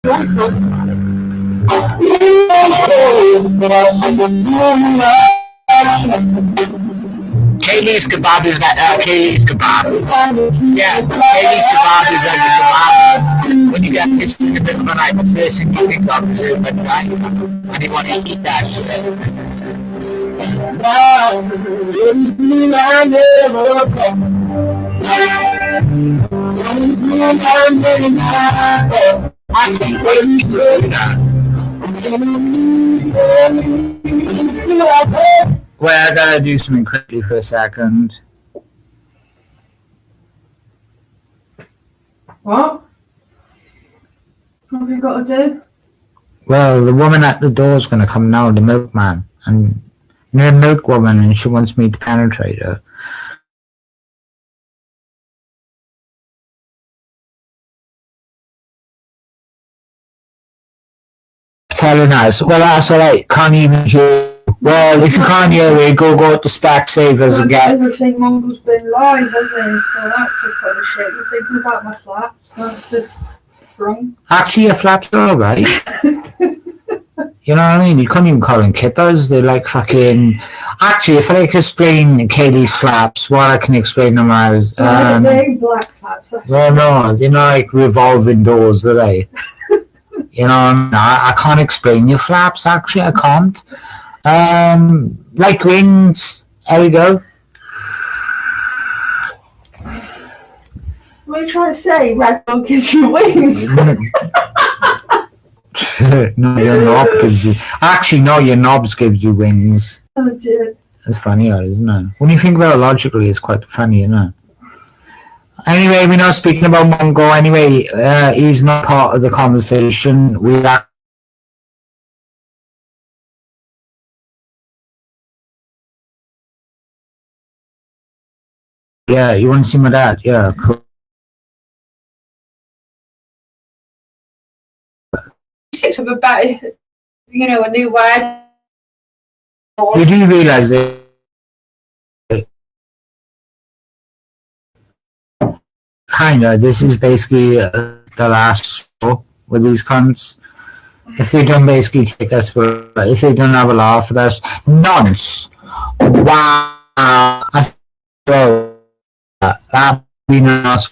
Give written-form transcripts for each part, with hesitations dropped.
Kaylee's kebab is not Kaylee's kebab. Yeah, Kaylee's kebab is like a kebab. When you get pissed in the middle of the night, the first thing you think of is a vagina, and you want to eat that shit. Wait, I gotta do something quickly for a second. What? What have you got to do? Well, the woman at the door's gonna come now, the milkman, and the milk woman, and she wants me to penetrate her. Telling us, well, that's alright, can't even hear. Well, if you can't hear me, go to Specsavers and get. Everything Mongol's been live, hasn't he? So that's a kind of shit. You're thinking about my flaps. That's just wrong. Actually, your flaps are alright. You know what I mean? You couldn't even call them kippers. They're like fucking. Actually, if I could explain Katie's flaps, what I can explain them as. They ain't black flaps. Well, no, they're not like revolving doors, are they? You know, I can't explain your flaps. Actually, I can't. Like wings. There we go. What are you trying to say? Red Bull gives you wings. No, your knob gives you. Actually, no, your knobs gives you wings. Oh dear. It's funny, isn't it? When you think about it logically, it's quite funny, isn't it? Anyway, we're not speaking about Mongo. Anyway, he's not part of the conversation. Yeah, you want to see my dad? Yeah, cool. It's with a better, a new word. You do realise that kinda, this is basically the last show with these cunts. If they don't basically take us for, if they don't have a laugh with us, nonce. Wow. So, that being not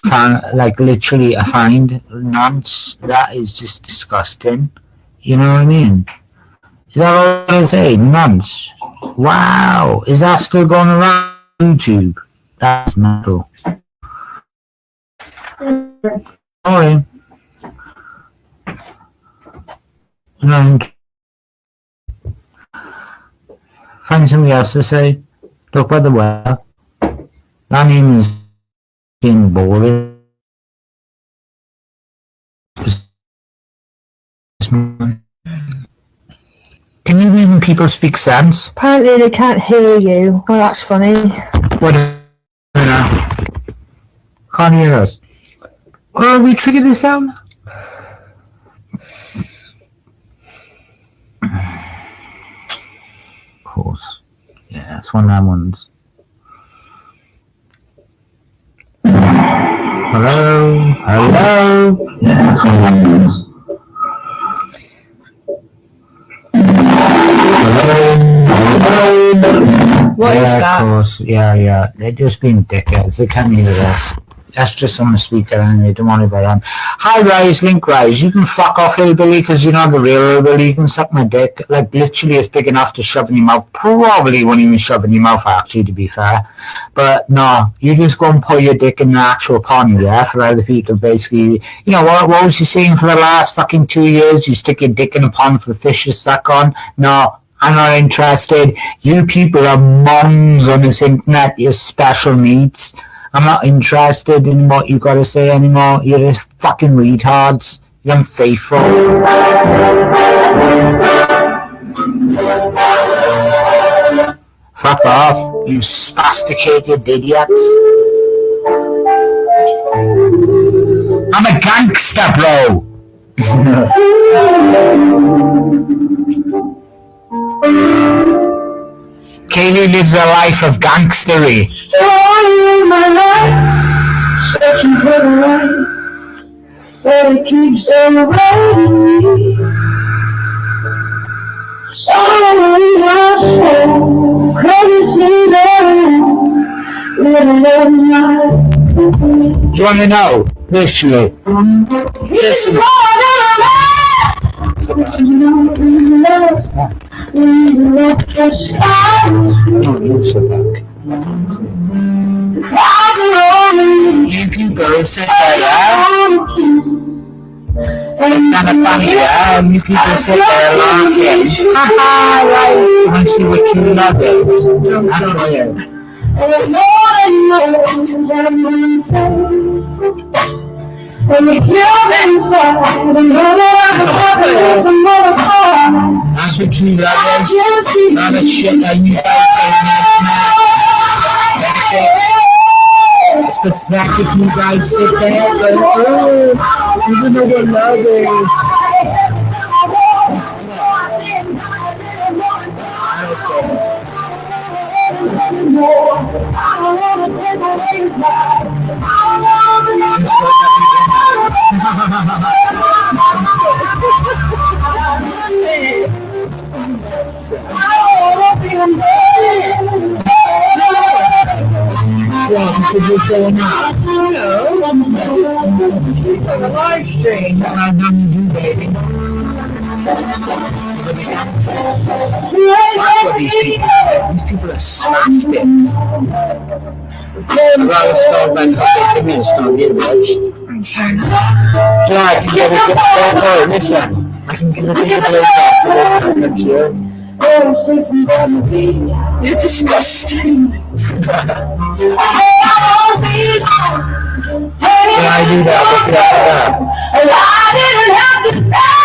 like literally a find, nonce. That is just disgusting. You know what I mean? Is that all I say? Nonce. Wow. Is that still going around YouTube? That's mental. Sorry. Find something else to say. Talk about the weather. That means being boring. Can you even people speak sense? Apparently they can't hear you. Well, that's funny. What? Can't hear us. Well, we triggered this out. Of course. Yeah, it's one of them ones. Hello? Hello? Yeah, it's one of them ones. What is that? Of course, yeah. They're just being dickheads. They can't hear us. That's just on the speaker anyway. Don't worry about them. Hi, Ryse, Link Ryse. You can fuck off, hillbilly, because you're not the real hillbilly. You can suck my dick. Like, literally, it's big enough to shove in your mouth. Probably won't even shove in your mouth, actually, to be fair. But, no, you just go and put your dick in the actual pond, yeah, for other people, basically. You know, what was you saying for the last fucking 2 years? You stick your dick in a pond for fish to suck on? No. I'm not interested. You people are mongs on this internet. You're special needs. I'm not interested in what you got to say anymore. You're just fucking retards. You're unfaithful. Fuck off, you spasticated idiots. I'm a gangster, bro. Kaylee lives a life of gangstery. All my life, searching for the right, but it keeps on waiting. you want to know? Literally. Listen. You people sit there, it's kind of funny, you people sit there laughing. Haha, right. I see what you love is. I don't know. That's what you love is. Not a shit that you guys it's the fact that you guys sit there and you don't know what love is. Well, because you're showing up. No, it's on the live stream. I know you do, baby. Fuck with these people. These people are spastics. I'd rather start by fucking give me a stone here, bitch. So I can get a good listen. I can get a big blowjob to this one, I'm sure. You're disgusting. Can I do that? Look it up. I didn't have to say.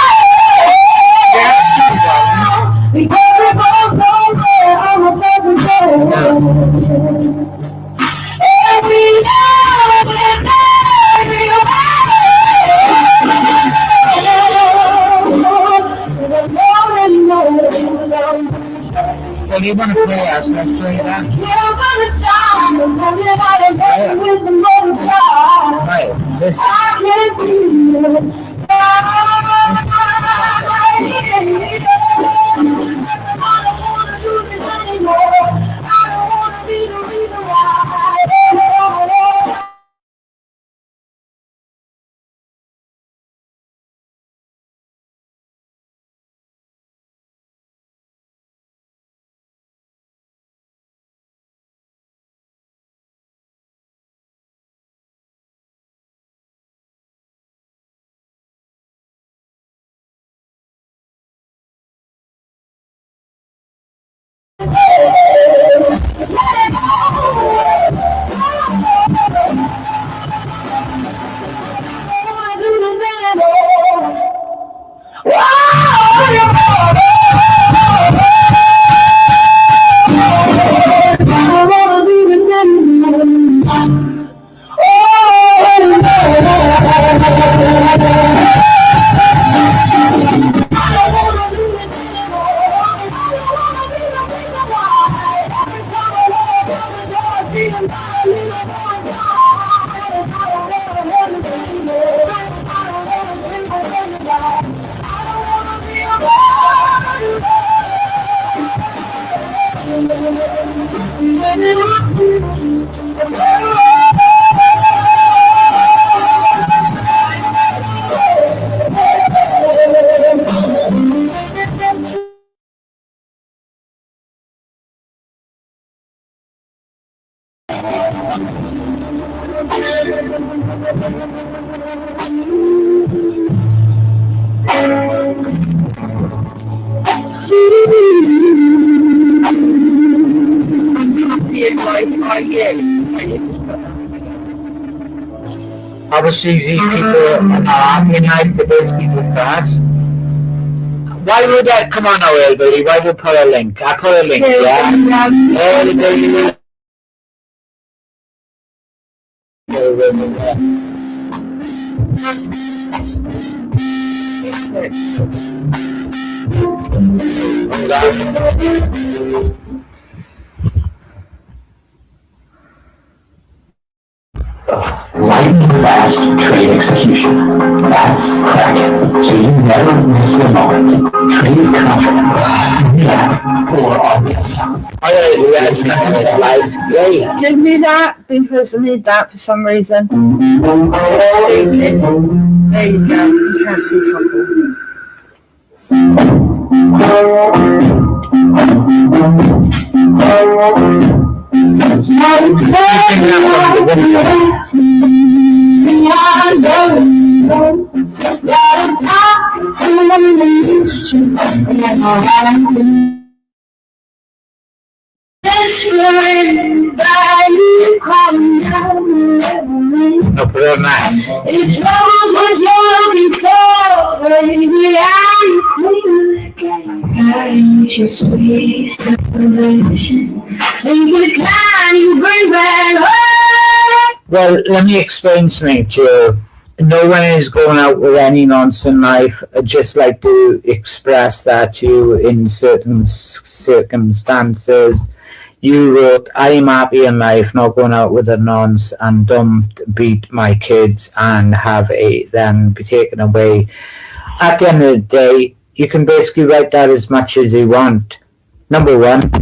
Because we both know where I'm a pleasant girl. Every now and then, well, you want to play us? Let's play that. Right, listen. Obviously, these people are unite the best people fast. Why would I come on now, everybody? Why would I put a link? I put a link, yeah? Everybody. Lightning fast trade execution. That's cracking. So you never miss the moment. Trade confident. or audience. I gotta do that in this life. Yay. Give me that because I need that for some reason. Stupid. There you go. You can't see fuck all. No, put it on that. It's almost what you're looking for, baby. I'm just sweet celebration. And the kind you bring back home. Well, let me explain something to you. No one is going out with any nonsense in life. I just like to express that to you in certain circumstances. You wrote, I am happy in life, not going out with a nonce and don't beat my kids and have them be taken away. At the end of the day, you can basically write that as much as you want. Number one,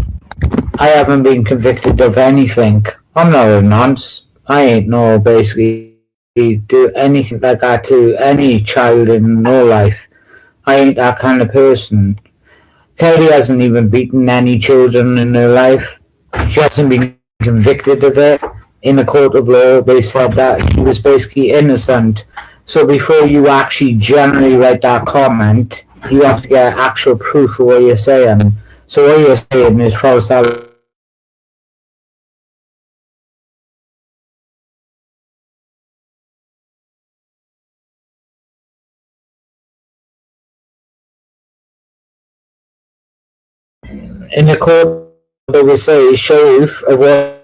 I haven't been convicted of anything. I'm not a nonce. I ain't no basically do anything like that to any child in no life. I ain't that kind of person. Kelly hasn't even beaten any children in her life. She hasn't been convicted of it. In a court of law, they said that she was basically innocent. So before you actually generally write that comment, you have to get actual proof of what you're saying. So what you're saying is false allegations. In the court, they will say sheriff of what.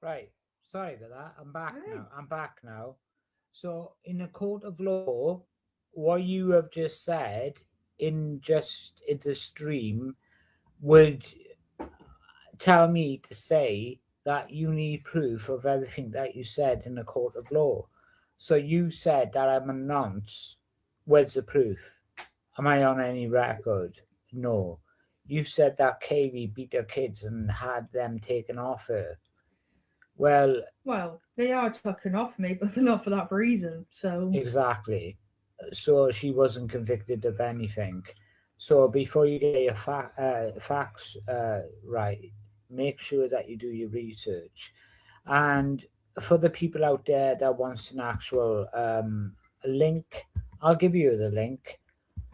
Right. Sorry about that. I'm back now. I'm back now. So, in a court of law, what you have just said in the stream would tell me to say that you need proof of everything that you said in a court of law. So you said that I'm a nonce. Where's the proof? Am I on any record? No. You said that Kaylee beat her kids and had them taken off her. Well, they are taken off me, but not for that reason. So exactly. So she wasn't convicted of anything. So before you get your facts right, make sure that you do your research. And for the people out there that wants an actual link, I'll give you the link.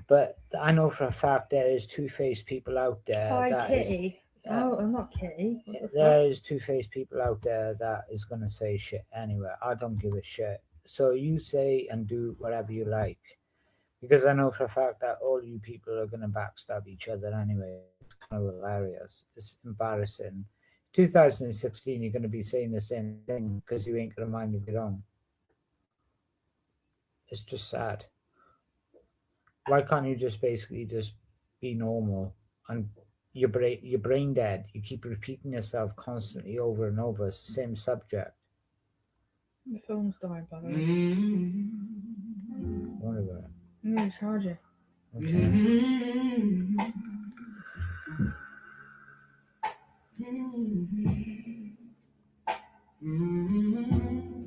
But I know for a fact there is two-faced people out there. Hi, Kitty. I'm not Kitty. There is two-faced people out there that is going to say shit anyway. I don't give a shit. So you say and do whatever you like. Because I know for a fact that all you people are going to backstab each other anyway. It's kind of hilarious. It's embarrassing. 2016, you're going to be saying the same thing because you ain't going to mind if you're wrong. It's just sad. Why can't you just basically just be normal and your brain dead? You keep repeating yourself constantly over and over. It's the same subject. The phone's died, by the way. What about it? I'm going to charge it. Okay.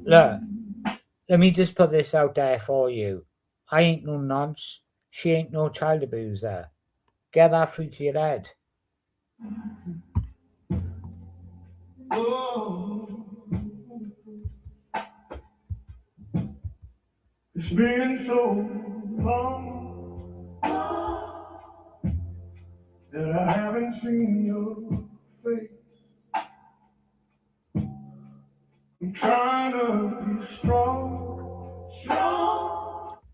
Look, let me just put this out there for you. I ain't no nonce. She ain't no child abuser. Get that through to your head. It's been so long that I haven't seen your face. I'm trying to be strong.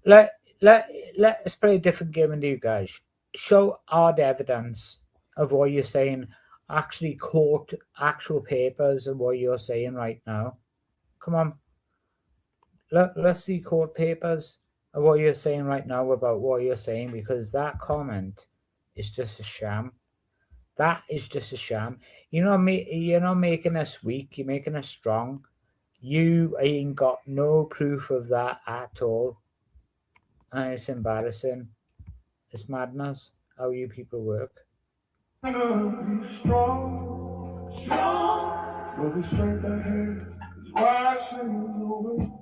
Let's play a different game with you guys. Show hard evidence of what you're saying. Actually, court actual papers of what you're saying right now. Come on. Let's see court papers of what you're saying right now about what you're saying, because that comment is just a sham. That is just a sham. You're not making us weak. You're making us strong. You ain't got no proof of that at all. And it's embarrassing. It's madness how you people work. I'm trying to be strong. But the strength I have is washing away.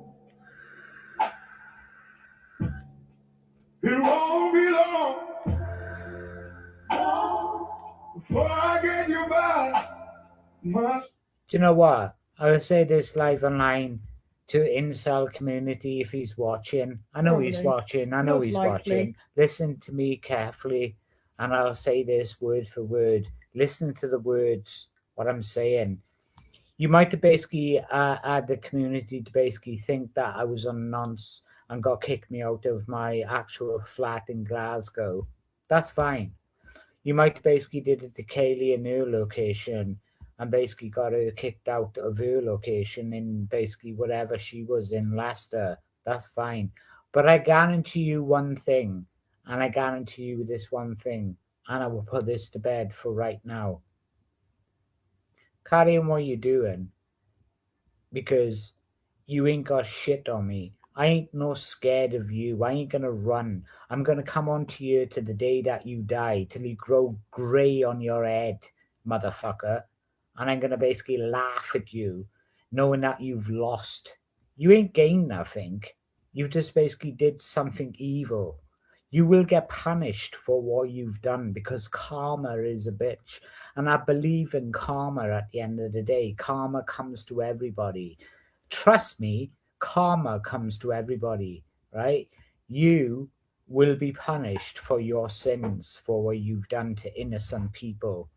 It won't be long before I get you back. Do you know what? I will say this live online to incel community if he's watching. I know he's Probably. watching. I know Most he's likely. watching. Listen to me carefully, and I'll say this word for word. Listen to the words, what I'm saying. You might have basically had the community to basically think that I was on nonce and got kicked me out of my actual flat in Glasgow. That's fine. You might basically did it to Kaylee in her location and basically got her kicked out of her location in basically whatever she was in Leicester. That's fine. But I guarantee you one thing, and I guarantee you this one thing, and I will put this to bed for right now. Carry on what you're doing, because you ain't got shit on me. I ain't no scared of you. I ain't gonna run. I'm gonna come on to you to the day that you die, till you grow grey on your head, motherfucker. And I'm gonna basically laugh at you, knowing that you've lost. You ain't gained nothing. You just basically did something evil. You will get punished for what you've done, because karma is a bitch. And I believe in karma at the end of the day. Karma comes to everybody. Trust me, karma comes to everybody, right? You will be punished for your sins, for what you've done to innocent people.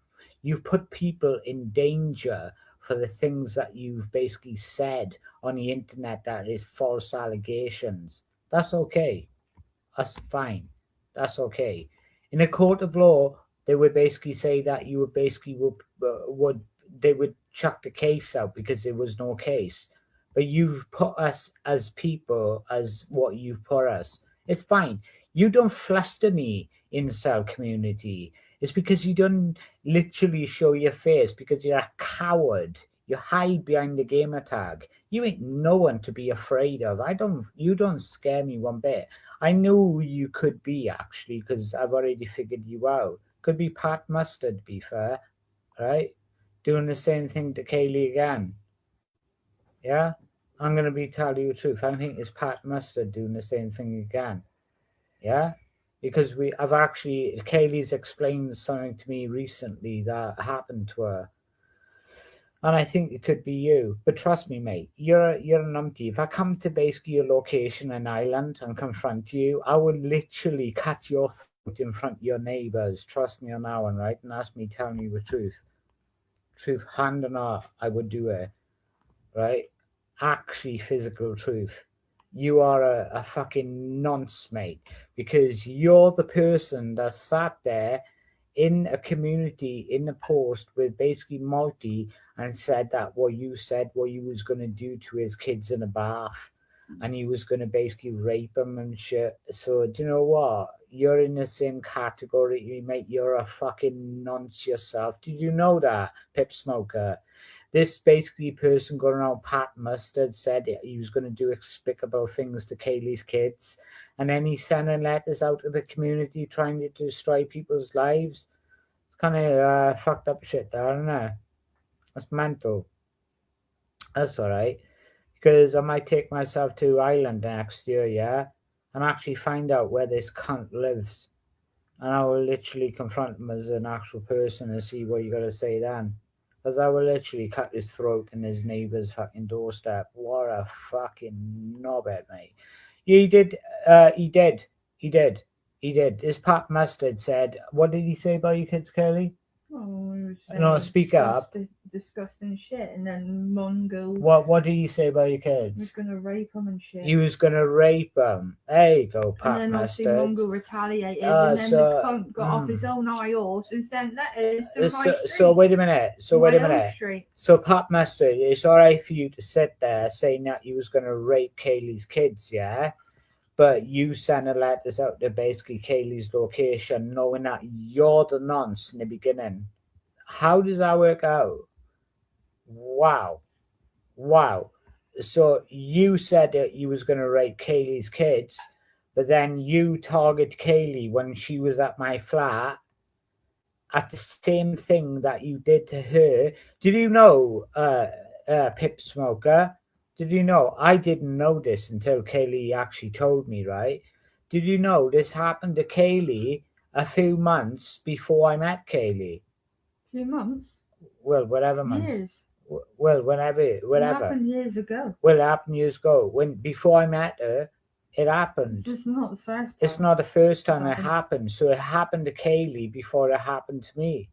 You've put people in danger for the things that you've basically said on the internet that is false allegations. That's okay. That's fine. That's okay. In a court of law, they would basically say that you would basically would they would chuck the case out because there was no case. But you've put us as people as what you've put us. It's fine. You don't fluster me in cell community. It's because you don't literally show your face, because you're a coward. You hide behind the gamer tag. You ain't no one to be afraid of. You don't scare me one bit. I know who you could be, actually, because I've already figured you out. Could be Pat Mustard, to be fair, right? Doing the same thing to Kaylee again. Yeah? I'm going to be telling you the truth. I think it's Pat Mustard doing the same thing again. Yeah? Because Kaylee's explained something to me recently that happened to her. And I think it could be you. But trust me, mate, you're a numpty. If I come to basically your location in Ireland and confront you, I will literally cut your throat in front of your neighbours. Trust me on that one, right? And that's me telling you the truth. Truth, hand on heart, I would do it, right? Actually, physical truth. You are a fucking nonce, mate, because you're the person that sat there in a community in a post with basically Multi and said that what you was going to do to his kids in a bath, and he was going to basically rape them and shit. So do you know what? You're in the same category, mate. You're a fucking nonce yourself. Did you know that, Pip Smoker? This basically person going around Pat Mustard said he was going to do despicable things to Kaylee's kids, and then he's sending letters out to the community trying to destroy people's lives. It's kind of fucked up shit there, isn't it? That's mental. That's alright, because I might take myself to Ireland next year, yeah, and actually find out where this cunt lives. And I will literally confront him as an actual person and see what you got to say then. Because I will literally cut his throat in his neighbour's fucking doorstep. What a fucking knobhead, mate. Yeah, he did. This Pat Mustard said, what did he say about you kids, Curly? Oh, he was No, saying speak up. disgusting shit, and then Mongo What did he say about your was kids? gonna rape him and shit. He was going to rape them. There you go, and Pat then obviously Mustard. Mongo retaliated, and then the cunt got off his own high horse and sent letters to my street. So wait a minute. Street. So Pat Mustard, it's all right for you to sit there saying that you was going to rape Kaylee's kids, yeah? But you sent the letters out to basically Kaylee's location knowing that you're the nonce in the beginning. How does that work out? Wow. So you said that you was going to rape Kaylee's kids, but then you target Kaylee when she was at my flat at the same thing that you did to her. Did you know, Pip Smoker? Did you know? I didn't know this until Kaylee actually told me, right? Did you know this happened to Kaylee a few months before I met Kaylee? Few months? Well, whatever months. Years. Well, whenever. It happened years ago. Well, it happened years ago. Before I met her, it happened. It's not the first time. It's not the first time it happened. So it happened to Kaylee before it happened to me.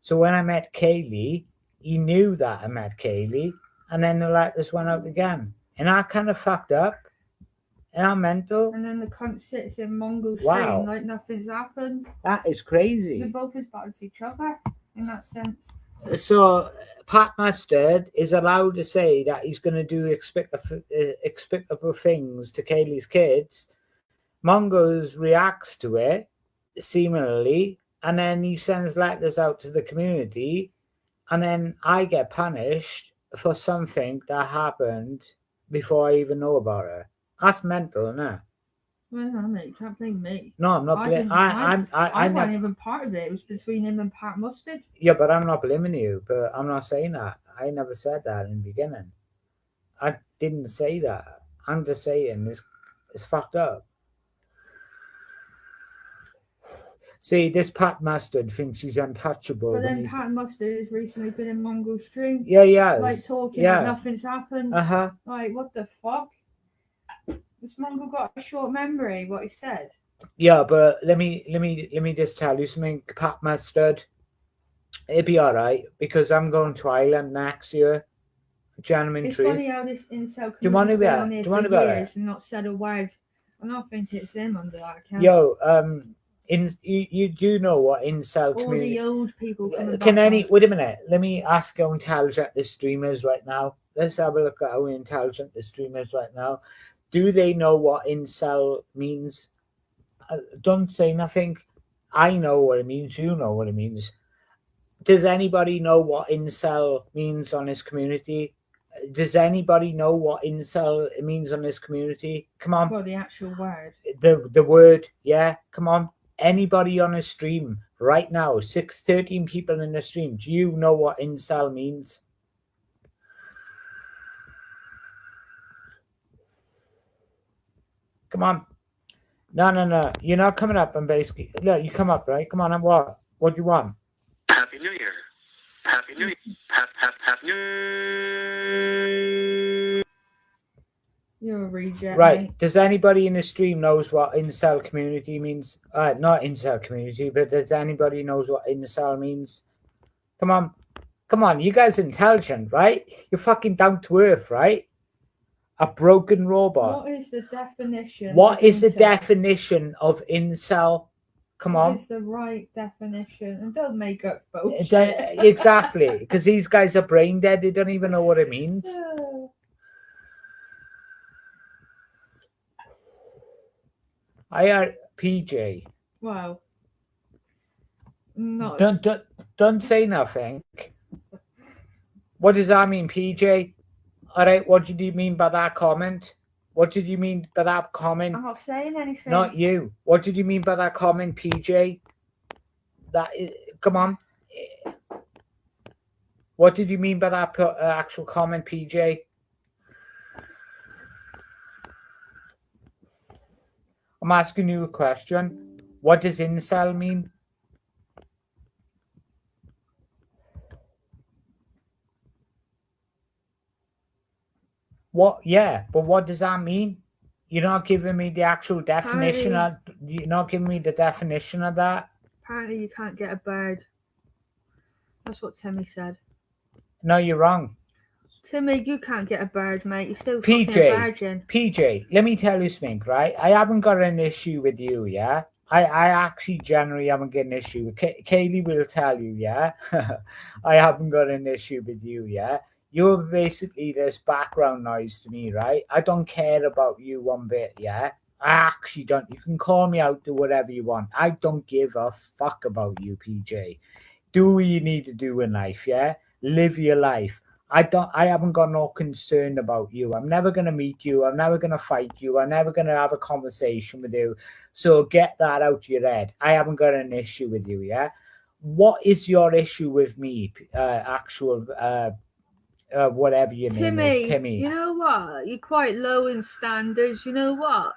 So when I met Kaylee, he knew that I met Kaylee, and then the letters went out again. And I kind of fucked up. And I'm mental. And then the cunt sits in Mongol Street Wow. like nothing's happened. That is crazy. They're both as bad as each other in that sense. So Pat Mustard is allowed to say that he's going to do expectable things to Kaylee's kids. Mongo's reacts to it, seemingly, and then he sends letters out to the community, and then I get punished for something that happened before I even know about it. That's mental, isn't it? Well, no, mate, you can't blame me. No, I'm not blaming. I wasn't even part of it. It was between him and Pat Mustard. Yeah, but I'm not blaming you. But I'm not saying that. I never said that in the beginning. I didn't say that. I'm just saying it's fucked up. See, this Pat Mustard thinks he's untouchable. But then Pat Mustard has recently been in Mongol Stream. Yeah, yeah. Like talking like nothing's happened. Uh-huh. Like, what the fuck? This Mongol got a short memory, what he said. Yeah, but let me just tell you something, Pat Mustard. It'll be alright, because I'm going to Ireland next year. Genuine it's truth. funny how this incel Do you want to be on here Do you want to for be years and not said a word. I don't think it's him under that account. Yo, you do know what incel all community. the old people Wait a minute, let me ask how intelligent the stream is right now. Let's have a look at how intelligent the stream is right now. Do they know what incel means? Don't say nothing. I know what it means. You know what it means. Does anybody know what incel means on this community? Does anybody know what incel means on this community? Come on. Well, the actual word. The word, yeah. Come on. Anybody on a stream right now, 13 people in the stream, do you know what incel means? Come on. No. You're not coming up and basically... Look, you come up, right? Come on, and what? What do you want? Happy New Year. Happy New Year. Happy New Year. You're a reject. Right. Mate. Does anybody in the stream knows what incel community means? Not incel community, but does anybody knows what incel means? Come on. You guys are intelligent, right? You're fucking down to earth, right? A broken robot. What is the definition? What is the definition of incel? Come on. What is the right definition? And don't make up bullshit. Exactly. Because these guys are brain dead. They don't even know what it means. I are PJ. Wow. Not Don't say nothing. What does that mean, PJ? All right, what did you mean by that comment? What did you mean by that comment? I'm not saying anything. Not you. What did you mean by that comment, PJ? Come on. What did you mean by that actual comment, PJ? I'm asking you a question. What does incel mean? What? Yeah, but what does that mean? You're not giving me the actual definition you're not giving me the definition of that. Apparently you can't get a bird. That's what Timmy said. No, you're wrong. Timmy, you can't get a bird, mate. You're still fucking a virgin. PJ, let me tell you something, right? I haven't got an issue with you, yeah? I actually generally haven't got an issue. Kaylee will tell you, yeah? I haven't got an issue with you, yeah? You're basically this background noise to me, right? I don't care about you one bit, yeah? I actually don't. You can call me out to whatever you want. I don't give a fuck about you, PJ. Do what you need to do in life, yeah? Live your life. I haven't got no concern about you. I'm never gonna meet you. I'm never gonna fight you. I'm never gonna have a conversation with you. So get that out of your head. I haven't got an issue with you, yeah? What is your issue with me? Whatever your name is, Timmy. You know what? You're quite low in standards. You know what?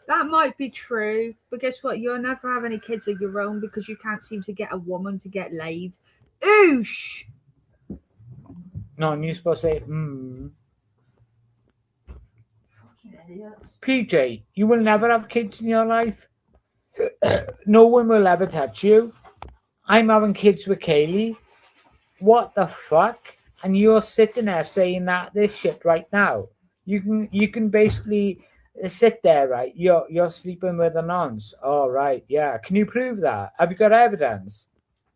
That might be true, but guess what? You'll never have any kids of your own because you can't seem to get a woman to get laid. Oosh! No, and you're supposed to say, PJ, you will never have kids in your life. No one will ever touch you. I'm having kids with Kaylee. What the fuck? And you're sitting there saying this shit right now. You can basically sit there, right? You're sleeping with a nonce. Oh, right, yeah. Can you prove that? Have you got evidence?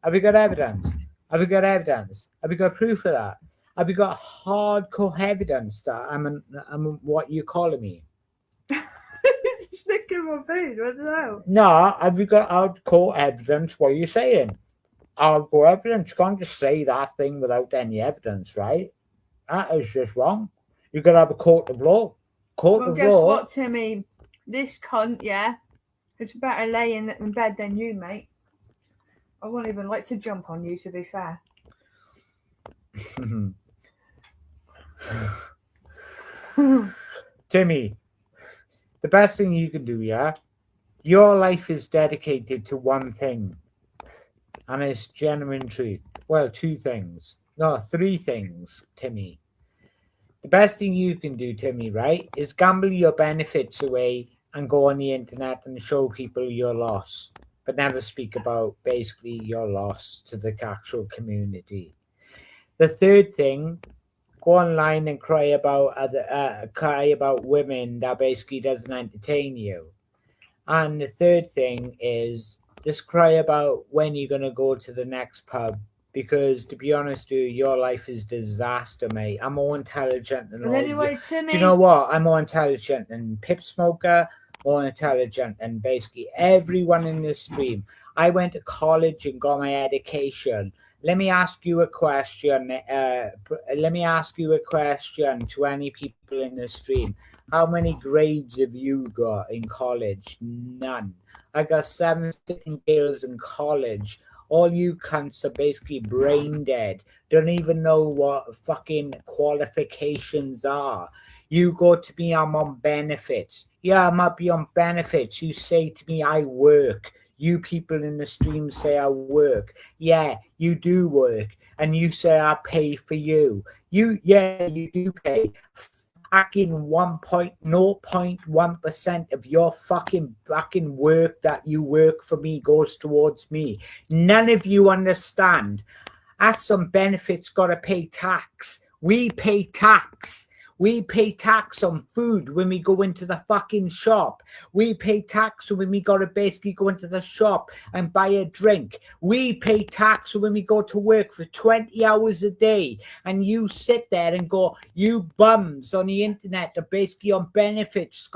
Have you got evidence? Have you got evidence? Have you got proof of that? Have you got hardcore evidence that I'm what you calling me? Sticking my food, I don't know. No, have you got hardcore evidence? What are you saying? Hardcore evidence. You can't just say that thing without any evidence, right? That is just wrong. You got to have a court of law. Guess what, Timmy? This cunt, yeah, is better laying in bed than you, mate. I wouldn't even like to jump on you, to be fair. Timmy, the best thing you can do, yeah? Your life is dedicated to one thing, and it's genuine truth. Well, two things. No, three things, Timmy. The best thing you can do, Timmy, right, is gamble your benefits away and go on the internet and show people your loss, but never speak about basically your loss to the actual community. The third thing, go online and cry about women that basically doesn't entertain you. And the third thing is just cry about when you're gonna go to the next pub. Because to be honest with you, your life is disaster, mate. I'm more intelligent than all anyway, you. Timmy. Do you know what? I'm more intelligent than Pip Smoker, more intelligent than basically everyone in this stream. I went to college and got my education. Let me ask you a question. Let me ask you a question to any people in the stream. How many grades have you got in college? None. I got 7 sitting girls in college. All you cunts are basically brain dead. Don't even know what fucking qualifications are. You go to me, I'm on benefits. Yeah, I might be on benefits. You say to me, I work. You people in the stream say I work. Yeah, you do work. And you say I pay for you. You do pay. Fucking 1.01% of your fucking work that you work for me goes towards me. None of you understand. As some benefits gotta pay tax. We pay tax. We pay tax on food when we go into the fucking shop. We pay tax when we gotta basically go into the shop and buy a drink. We pay tax when we go to work for 20 hours a day. And you sit there and go, you bums on the internet are basically on benefits.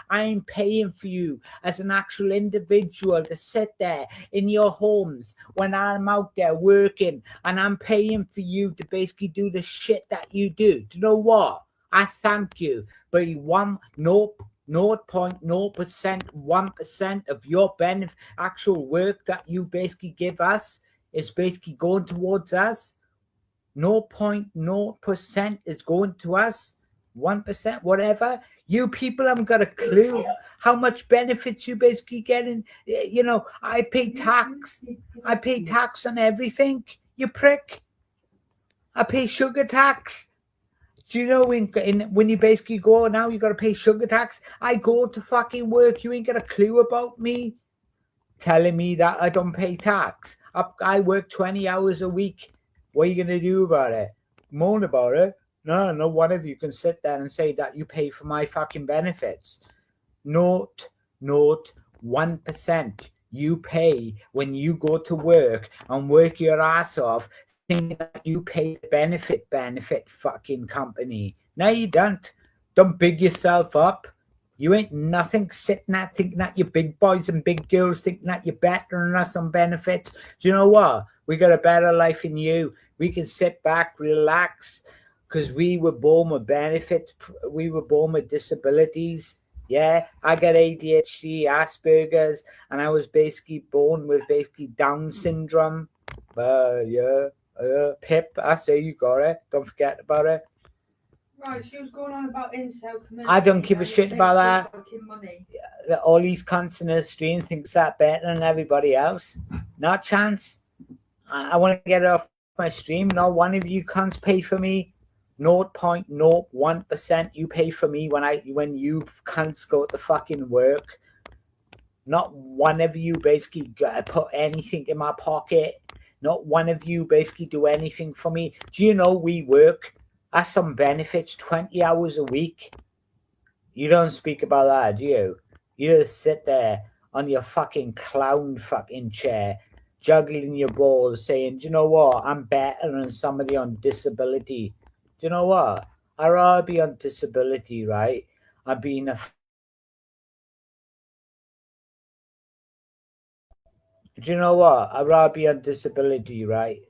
I'm paying for you as an actual individual to sit there in your homes when I'm out there working, and I'm paying for you to basically do the shit that you do. Do you know what? I thank you, but 0.0%, 1% of your actual work that you basically give us is basically going towards us. 0.0% is going to us. 1%, whatever. You people haven't got a clue how much benefits you basically getting. You know, I pay tax. I pay tax on everything. You prick. I pay sugar tax. Do you know when you basically go now, you got to pay sugar tax? I go to fucking work. You ain't got a clue about me telling me that I don't pay tax. I work 20 hours a week. What are you going to do about it? Moan about it? No, one of you can sit there and say that you pay for my fucking benefits. 0.1% you pay when you go to work and work your ass off, thinking that you pay the benefit fucking company. No, you don't. Don't big yourself up. You ain't nothing sitting there thinking that you're big boys and big girls, thinking that you're better than us on benefits. Do you know what? We got a better life than you. We can sit back, relax, because we were born with benefits. We were born with disabilities. Yeah, I got ADHD, Asperger's, and I was basically born with basically Down syndrome. Pip, I say you got it. Don't forget about it. Right, she was going on about incel community. I don't give a shit about that. Money. All these cunts in the stream thinks that better than everybody else. Not a chance. I want to get it off my stream. Not one of you cunts pay for me. 0.01% you pay for me when you cunts go to fucking work. Not one of you basically put anything in my pocket. Not one of you basically do anything for me. Do you know we work? That's some benefits, 20 hours a week. You don't speak about that, do you? You just sit there on your fucking clown fucking chair, juggling your balls, saying, do you know what? I'm better than somebody on disability. Do you know what? I'd rather be on disability, right? I'm being a... Do you know what? I'd rather be on disability, right?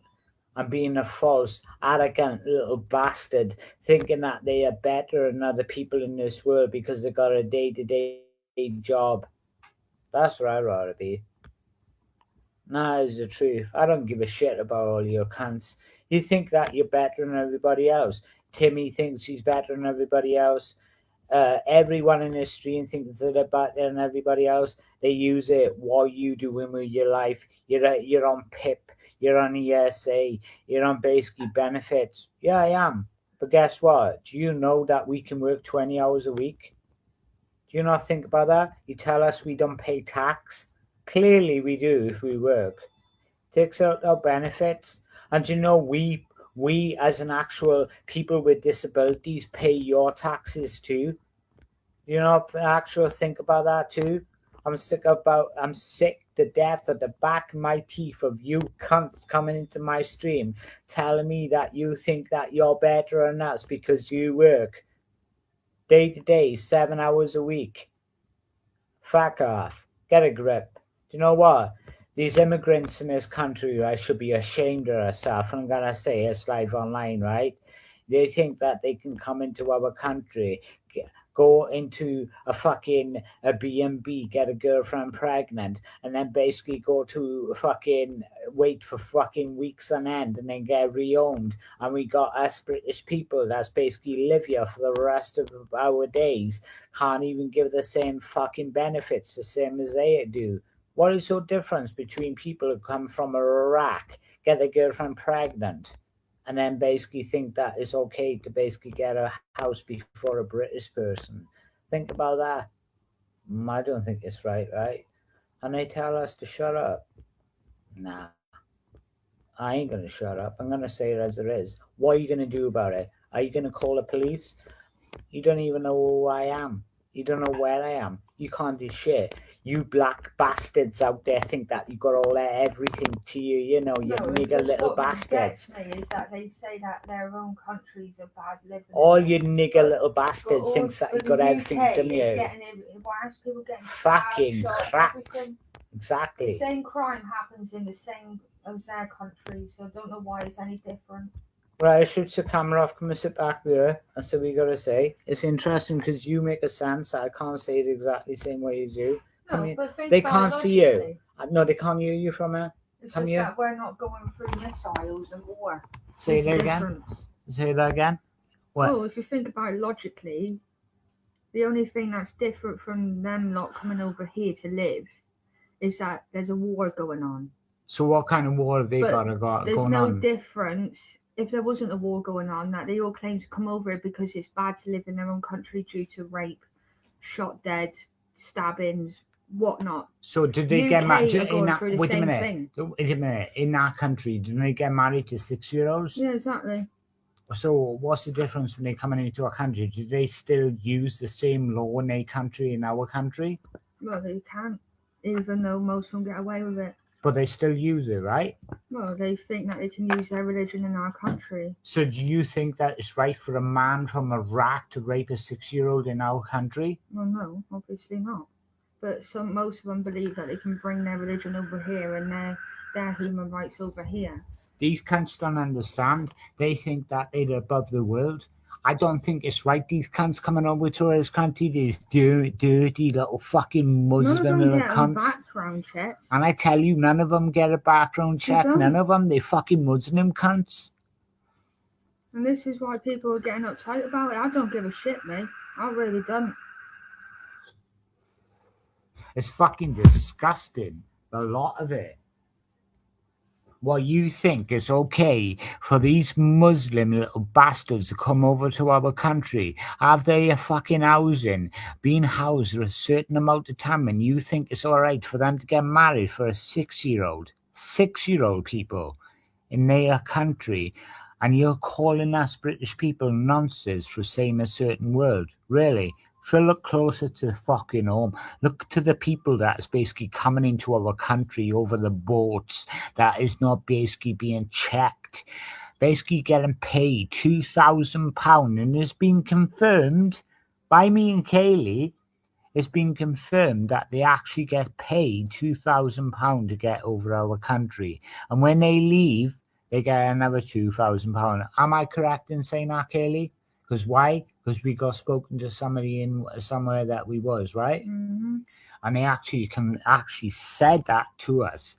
I'm being a false, arrogant little bastard, thinking that they are better than other people in this world because they got a day-to-day job. That's what I'd rather be. Nah, it's the truth. I don't give a shit about all your cunts. You think that you're better than everybody else. Timmy thinks he's better than everybody else. Everyone in this stream thinks that they're better than everybody else. They use it. What you doing with your life? You're on PIP. You're on ESA. You're on basically benefits. Yeah, I am. But guess what? Do you know that we can work 20 hours a week? Do you not think about that? You tell us we don't pay tax. Clearly we do if we work. Takes out our benefits. And you know we as an actual people with disabilities pay your taxes too. You know, actual think about that too. I'm sick to death at the back of my teeth of you cunts coming into my stream telling me that you think that you're better than us because you work day to day, 7 hours a week. Fuck off. Get a grip. Do you know what? These immigrants in this country, right, should be ashamed of themselves. I'm going to say it's live online, right? They think that they can come into our country, go into a B&B, get a girlfriend pregnant, and then basically go to wait for fucking weeks on end and then get reowned. And we got us British people that's basically live here for the rest of our days, can't even give the same fucking benefits the same as they do. What is the difference between people who come from Iraq, get a girlfriend pregnant, and then basically think that it's okay to basically get a house before a British person? Think about that. I don't think it's right? And they tell us to shut up. Nah. I ain't going to shut up. I'm going to say it as it is. What are you going to do about it? Are you going to call the police? You don't even know who I am. You don't know where I am. You can't do shit. You black bastards out there think that you got all everything to you, you know, you nigger little bastards. What gets me is that they say that their own countries are bad living. All you nigger But- little bastards but thinks that you but got the everything, UK don't is you? why is people getting Fucking shot, cracks. everything? The Exactly. same crime happens in the same as their country, so I don't know why it's any different. Right, I shoot the camera off, come and sit back there. That's what we gotta say. It's interesting because you make a sense. I can't say it exactly the same way as you. Come No, here. but think They about can't it see you. logically. No, they can't hear you from here. It's Come just here. that we're not going through missiles and war. Say There's that a again. difference. Say that again. What? Well, if you think about it logically, the only thing that's different from them lot coming over here to live is that there's a war going on. So what kind of war have they But got There's going no on? difference if there wasn't a war going on, that they all claim to come over it because it's bad to live in their own country due to rape, shot dead, stabbings, whatnot. So did they get UK married? are going through the Wait a same minute. thing. Wait a minute. In that country, didn't they get married to 6-year-olds? Yeah, exactly. So what's the difference when they coming into our country? Do they still use the same law in their country in our country? Well, they can't, even though most of them get away with it. But they still use it, right? Well, they think that they can use their religion in our country. So do you think that it's right for a man from Iraq to rape a 6-year-old in our country? Well, no, obviously not. But most of them believe that they can bring their religion over here and their human rights over here. These cunts don't understand. They think that they're above the world. I don't think it's right. These cunts coming over to this country, these dirty little fucking None of Muslim them little get a cunts. background check. And I tell you, none of them get a background check. don't. None of them. They fucking Muslim cunts. And this is why people are getting uptight about it. I don't give a shit, mate. I really don't. It's fucking disgusting. A lot of it. What you think is okay for these Muslim little bastards to come over to our country, have their fucking housing, being housed for a certain amount of time, and you think it's all right for them to get married for a 6-year-old people in their country, and you're calling us British people nonsense for saying a certain word? Really? Should look closer to fucking home. Look to the people that is basically coming into our country over the boats, that is not basically being checked, basically getting paid £2,000, and it's been confirmed by me and Kaylee. It's been confirmed that they actually get paid £2,000 to get over our country, and when they leave, they get another £2,000. Am I correct in saying that, Kaylee? Because why? Because we got spoken to somebody in somewhere that we was, right? Mm-hmm. And they actually said that to us.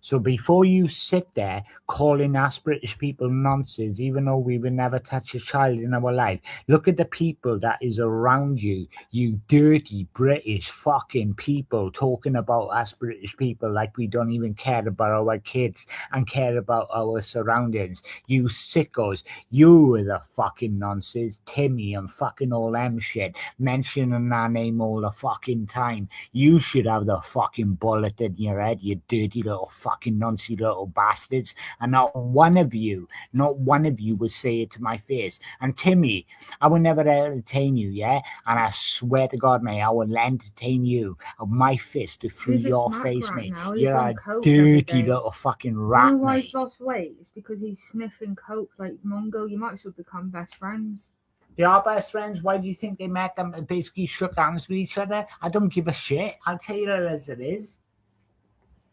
So before you sit there calling us British people nonsense, even though we would never touch a child in our life, look at the people that is around you, you dirty British fucking people, talking about us British people like we don't even care about our kids and care about our surroundings. You sickos, you are the fucking nonsense, Timmy and fucking all them shit, mentioning our name all the fucking time. You should have the fucking bullet in your head, you dirty little fucking noncy little bastards, and not one of you would say it to my face. And Timmy, I will never entertain you, yeah? And I swear to God, mate, I will entertain you of my fist through He's a your smack face, rat mate. now. He's You're on a coke every dirty day. little fucking You rat, know why mate. he's lost weight? It's because he's sniffing coke like Mongo. You might as well become best friends. They are best friends. Why do you think they met them and basically shook hands with each other? I don't give a shit. I'll tell you as it is.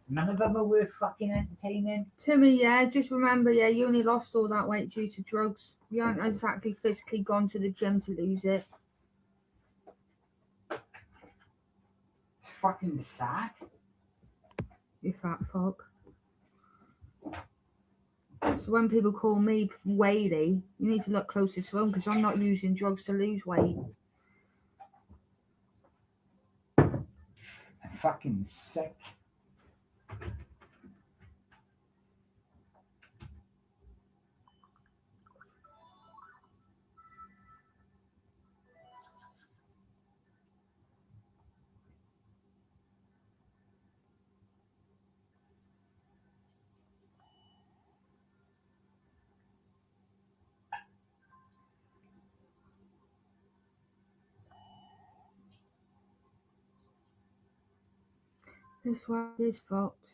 None of them are worth fucking entertaining. Timmy, yeah, just remember, yeah, you only lost all that weight due to drugs. You haven't exactly physically gone to the gym to lose it. It's fucking sad. You fat fuck. So when people call me Whaley, you need to look closer to home because I'm not using drugs to lose weight. I'm fucking sick. This world is fucked.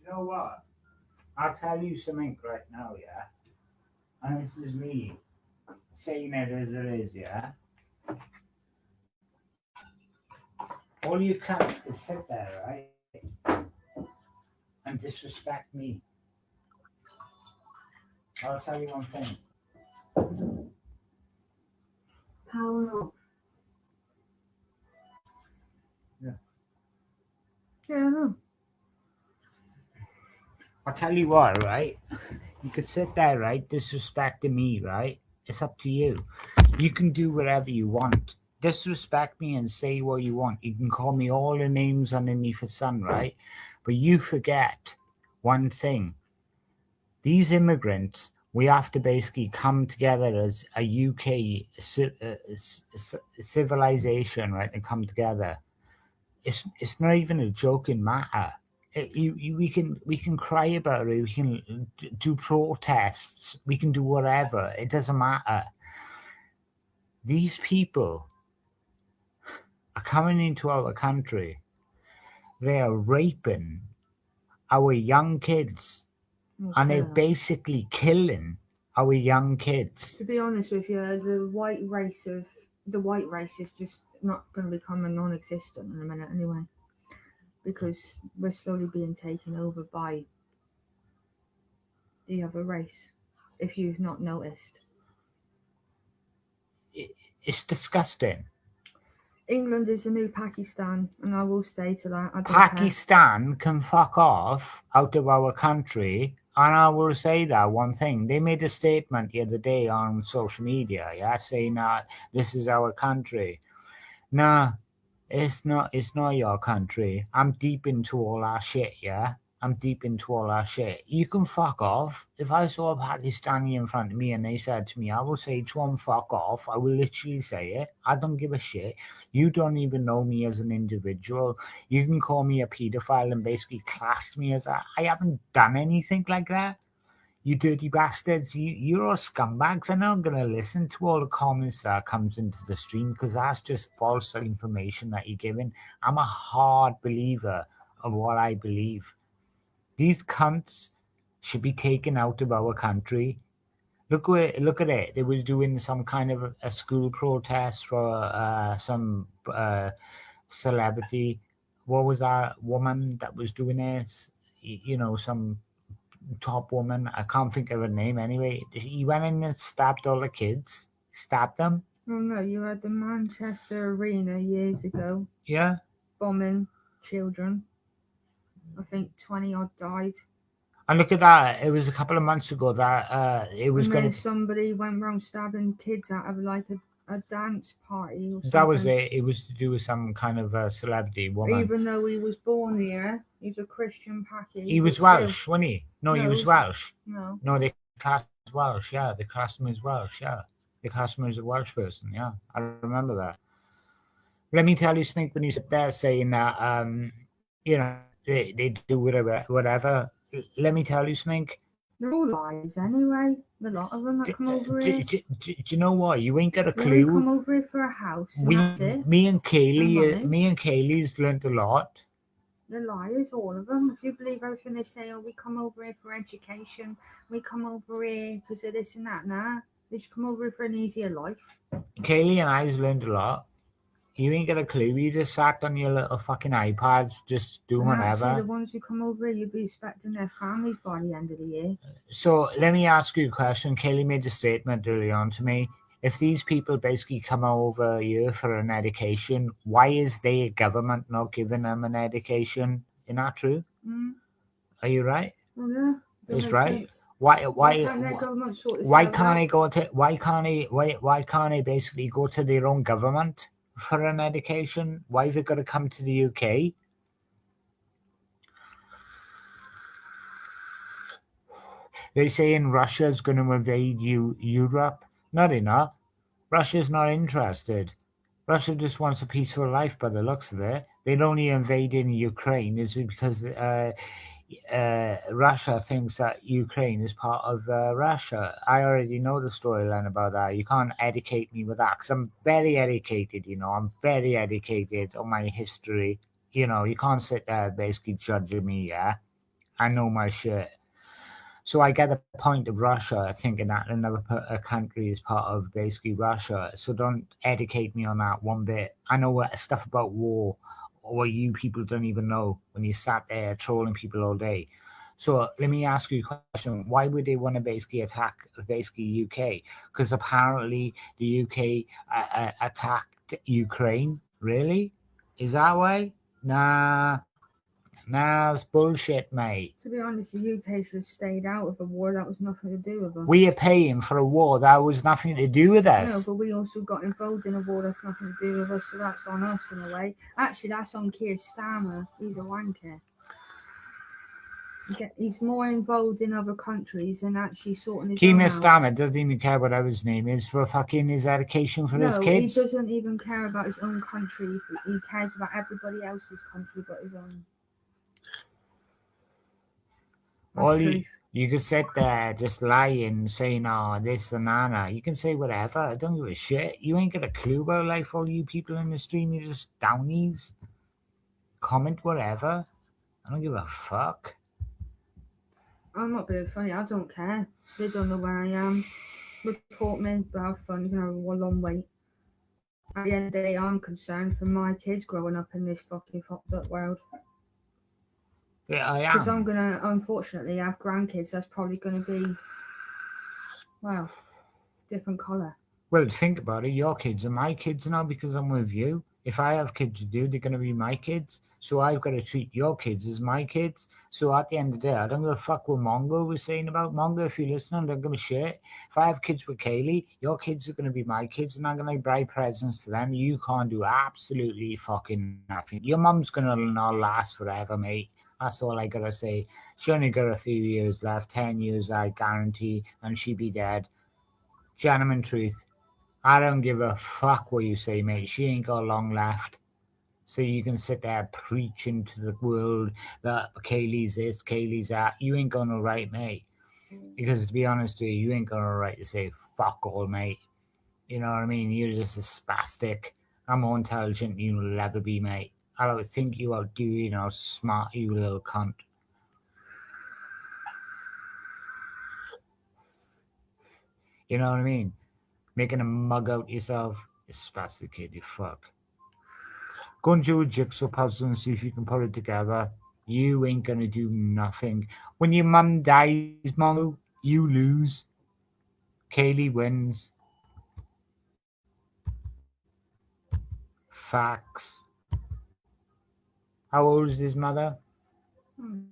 You know what? I'll tell you something right now, yeah? And this is me saying it as it is, yeah? All you cunts is sit there, right? And disrespect me. I'll tell you one thing. Power up. Yeah. Yeah, I know. I'll tell you what, right? You could sit there, right, disrespecting me, right? It's up to you. You can do whatever you want. Disrespect me and say what you want. You can call me all the names underneath the sun, right? But you forget one thing. These immigrants, we have to basically come together as a UK civilization, right, and come together. It's not even a joking matter. We can cry about it. We can do protests. We can do whatever. It doesn't matter. These people are coming into our country. They are raping our young kids, and they're basically killing our young kids. To be honest with you, the white race is just not going to become a non-existent in a minute anyway, because we're slowly being taken over by the other race. If you've not noticed, It's disgusting. England is the new Pakistan, and I will stay to that. I don't Pakistan can fuck off out of our country, and I will say that one thing. They made a statement the other day on social media, yeah, saying that this is our country. Nah, it's not your country. I'm deep into all that shit, yeah? I'm deep into all that shit. You can fuck off. If I saw a Pakistani in front of me and they said to me, I will say to them, fuck off. I will literally say it. I don't give a shit. You don't even know me as an individual. You can call me a paedophile and basically class me as that. I haven't done anything like that. You dirty bastards, you're all scumbags. I'm not going to listen to all the comments that comes into the stream because that's just false information that you're giving. I'm a hard believer of what I believe. These cunts should be taken out of our country. Look at it. They were doing some kind of a school protest for some celebrity. What was that woman that was doing this? You know, some top woman. I can't think of her name anyway. He went in and stabbed all the kids. Stabbed them. Oh no, you had the Manchester Arena years ago. Yeah. Bombing children. I think 20 odd died. And look at that. It was a couple of months ago that it was going to. Somebody went around stabbing kids out of like a dance party or something. That was it. It was to do with some kind of celebrity woman. Even though he was born here, he's a Christian Paki. He was Welsh, wasn't he? No, he was Welsh. No. No, they classed him as Welsh. Yeah, they classed him as Welsh. Yeah, they classed him as a Welsh person. Yeah, I remember that. Let me tell you something. When you sit there saying that, you know, they do whatever. Let me tell you something. They're all lies anyway. A lot of them that come over here. Do you know what? You ain't got a clue. They come over here for a house. Me and Kaylee's learnt a lot. The liars, all of them. If you believe everything they say, oh, we come over here for education, we come over here because of this and that. Nah, they should come over here for an easier life. Kaylee and I's learned a lot. You ain't got a clue. You just sat on your little fucking iPads, just doing whatever. Actually, the ones who come over here, you'd be expecting their families by the end of the year. So let me ask you a question. Kaylee made a statement early on to me. If these people basically come over here for an education, why is the government not giving them an education? Isn't that true? Mm. Are you right? Oh yeah, it's right. Sense. Why can't they basically go to their own government for an education? Why have they got to come to the UK? They saying Russia's going to invade Europe. No, they're not. Russia's not interested. Russia just wants a peaceful life by the looks of it. They're only invading Ukraine is because Russia thinks that Ukraine is part of Russia. I already know the storyline about that. You can't educate me with that because I'm very educated, I'm very educated on my history. You can't sit there basically judging me, yeah? I know my shit. So I get the point of Russia thinking that another country is part of basically Russia. So don't educate me on that one bit. I know stuff about war, or you people don't even know when you sat there trolling people all day. So let me ask you a question. Why would they want to basically attack basically UK? Because apparently the UK attacked Ukraine. Really? Is that why? Nah, it's bullshit, mate. To be honest, the UK should have stayed out of the war. That was nothing to do with us. We are paying for a war that was nothing to do with No, us. but we also got involved in a war that's nothing to do with us, so that's on us in a way. Actually, that's on Keir Starmer. He's a wanker. He's more involved in other countries than actually sorting his own Keir out. Starmer doesn't even care what his name is for fucking his education for his No, kids. he doesn't even care about his own country. He cares about everybody else's country but his own. All you can sit there just lying, saying, oh, this and that. You can say whatever. I don't give a shit. You ain't got a clue about life, all you people in the stream. You're just downies. Comment whatever. I don't give a fuck. I'm not being funny. I don't care. They don't know where I am. Report me, but have fun. You can have a long wait. At the end of the day, I'm concerned for my kids growing up in this fucking fucked up world. Yeah, I Because am. I'm going to, unfortunately, have grandkids that's probably going to be, well, different colour. Well, think about it. Your kids are my kids now because I'm with you. If I have kids to do, they're going to be my kids. So I've got to treat your kids as my kids. So at the end of the day, I don't give a fuck what Mongo was saying about Mongo. If you're listening, I don't give a shit. If I have kids with Kaylee, your kids are going to be my kids and I'm going to buy presents to them. You can't do absolutely fucking nothing. Your mum's going to not last forever, mate. That's all I got to say. She only got a few years left, 10 years, I guarantee, and she'd be dead. Gentleman truth. I don't give a fuck what you say, mate. She ain't got long left. So you can sit there preaching to the world that Kaylee's this, Kaylee's that. You ain't got no right, mate. Because to be honest with you, you ain't got no right to say fuck all, mate. You know what I mean? You're just a spastic. I'm more intelligent than you'll ever be, mate. I don't think you outdo you know smart, you little cunt. You know what I mean? Making a mug out yourself is spastic, kid, you fuck. Go and do a jigsaw puzzle and see if you can put it together. You ain't gonna do nothing. When your mum dies, Mongo, you lose. Kaylee wins. Facts. How old is his mother?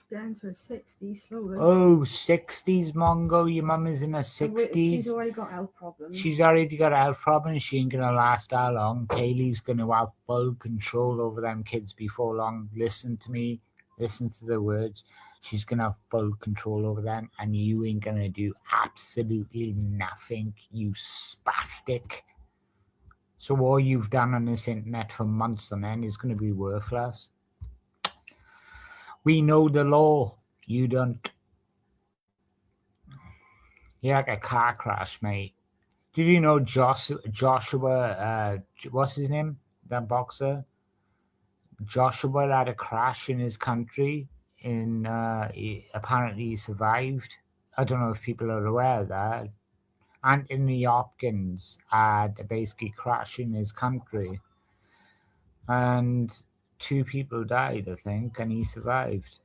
Getting to her 60s slowly. Oh, 60s, Mongo. Your mum is in her 60s. She's already got health problems. She's already got health problems. She ain't gonna last that long. Kaylee's gonna have full control over them kids before long. Listen to me. Listen to the words. She's gonna have full control over them, and you ain't gonna do absolutely nothing, you spastic. So all you've done on this internet for months on end is gonna be worthless. We know the law. You don't. You're like a car crash, mate. Did you know Joshua, what's his name? That boxer? Joshua had a crash in his country. Apparently he survived. I don't know if people are aware of that. Anthony Hopkins had a basically crash in his country. And 2 people died, I think, and he survived.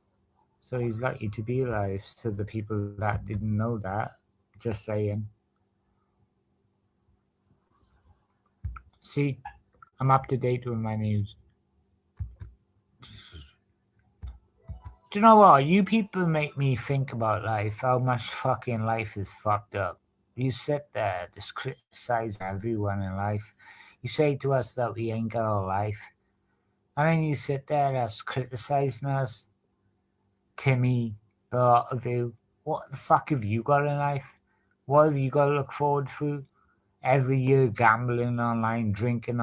So he's lucky to be alive. To the people that didn't know that, just saying. See, I'm up to date with my news. Do you know what? You people make me think about life, how much fucking life is fucked up. You sit there just criticizing everyone in life. You say to us that we ain't got a life. And then you sit there just criticizing us. Timmy, a lot of you. What the fuck have you got in life? What have you got to look forward to? Every year gambling online, drinking